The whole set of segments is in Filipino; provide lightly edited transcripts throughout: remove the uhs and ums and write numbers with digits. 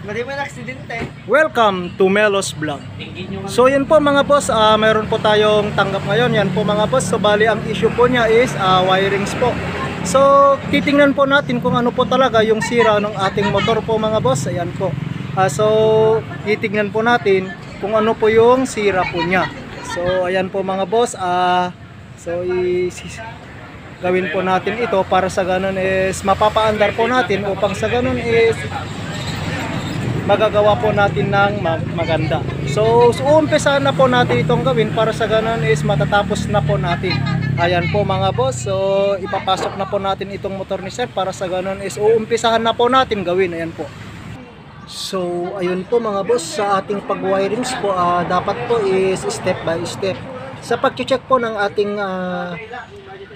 Mali mo na aksidente. Welcome to Melos Vlog. So yun po mga boss, meron po tayong tanggap ngayon. Yan po mga boss. So bali ang issue po niya is wirings po. So titingnan po natin kung ano po talaga yung sira ng ating motor po mga boss. Ayan po. So titingnan po natin kung ano po yung sira po niya. So ayan po mga boss. Gawin po natin ito para sa ganun is mapapaandar po natin upang sa ganun is magagawa po natin ng maganda. So uumpisahan na po natin itong gawin para sa ganun is matatapos na po natin. Ayan po mga boss. So ipapasok na po natin itong motor ni sir para sa ganun is uumpisahan na po natin gawin. Ayan po. So ayun po mga boss, sa ating pag-wirings po dapat po is step by step. Sa pag-check po ng ating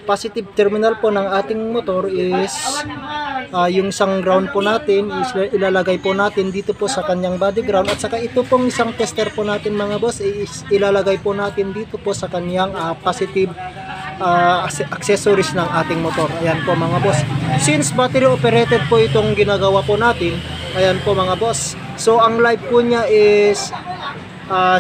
positive terminal po ng ating motor is yung isang ground po natin is ilalagay po natin dito po sa kanyang body ground, at saka ito pong isang tester po natin mga boss is ilalagay po natin dito po sa kanyang positive accessories ng ating motor. Ayan po mga boss. Since battery operated po itong ginagawa po natin, ayan po mga boss. So ang live po niya is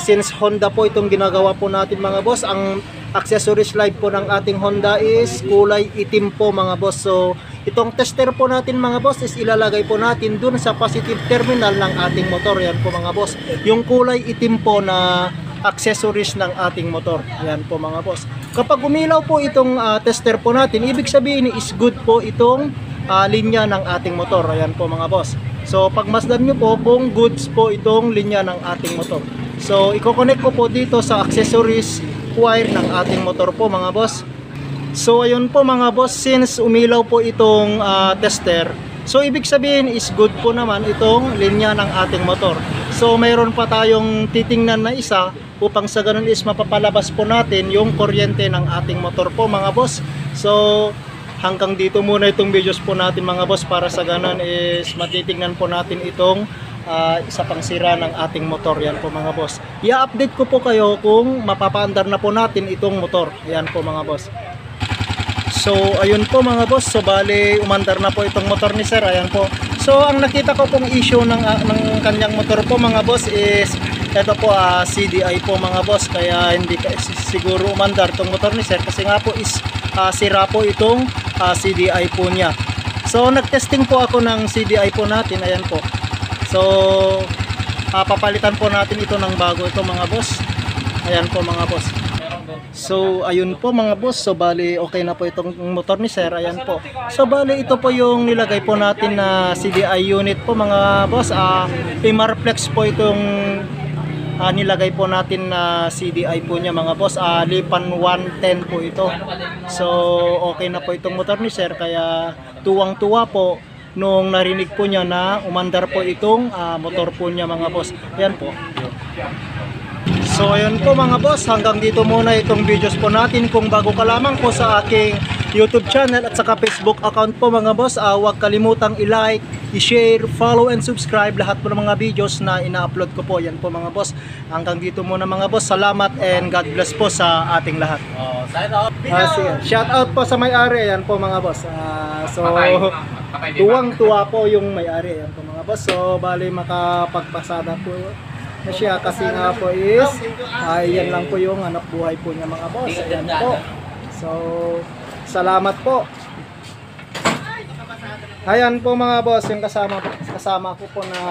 since Honda po itong ginagawa po natin mga boss, ang accessories live po ng ating Honda is kulay itim po mga boss. So itong tester po natin mga boss is ilalagay po natin dun sa positive terminal ng ating motor. Yan po mga boss, yung kulay itim po na accessories ng ating motor. Yan po mga boss. Kapag umilaw po itong tester po natin, ibig sabihin is good po itong linya ng ating motor. Ayan po mga boss. So pagmasdan nyo po kung goods po itong linya ng ating motor. So i-connect ko po dito sa accessories wire ng ating motor po mga boss. So ayun po mga boss, since umilaw po itong tester, so ibig sabihin is good po naman itong linya ng ating motor. So mayroon pa tayong titingnan na isa upang sa ganun is mapapalabas po natin yung kuryente ng ating motor po mga boss. So hanggang dito muna itong videos po natin mga boss, para sa ganun is matitingnan po natin itong isa pang sira ng ating motor. Yan po mga boss. I-update ko po kayo kung mapapaandar na po natin itong motor. Yan po mga boss. So ayun po mga boss. So bali umandar na po itong motor ni sir. Ayan po. So ang nakita ko pong issue ng kanyang motor po mga boss is ito po CDI po mga boss. Kaya hindi siguro umandar itong motor ni sir kasi nga po is sira po itong CDI po niya. So nagtesting po ako ng CDI po natin. Ayan po. So papalitan po natin ito ng bago ito mga boss. Ayan po mga boss. So ayun po mga boss. So bali okay na po itong motor ni sir. Ayan po. So bali ito po yung nilagay po natin na CDI unit po mga boss. Pimarflex po itong nilagay po natin na CDI po niya mga boss. Lipan 110 po ito. So okay na po itong motor ni sir. Kaya tuwang-tuwa po nung narinig po niya na umandar po itong motor po niya mga boss. Ayan po. So ayun po mga boss, hanggang dito muna itong videos po natin. Kung bago ka lamang po sa aking YouTube channel at saka Facebook account po mga boss, huwag kalimutang i-like, i-share, follow and subscribe lahat po ng mga videos na ina-upload ko po. Yan po mga boss. Hanggang dito muna mga boss. Salamat and God bless po sa ating lahat. Shout out po sa may-ari. Ayan po mga boss. Tuwang-tuwa po yung may-ari. Ayan po mga boss. So bali makapagpasada po na siya kasi nga po is yan lang po yung anak buhay po niya mga boss. Ayan po. So salamat po. Ayan po mga boss, yung kasama ko po na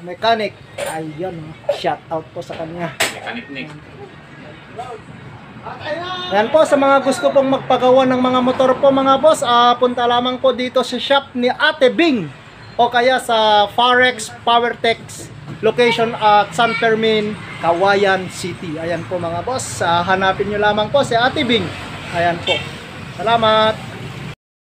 mechanic. Ayun, shout out po sa kanya. Mechanic Nick. Ayan po, sa mga gusto pong magpagawa ng mga motor po mga boss, punta lamang po dito sa shop ni Ate Bing o kaya sa Farex Powertex location at San Fermin, Cauayan City. Ayan po mga boss, hanapin nyo lamang po si Ate Bing. Ayan po. Salamat.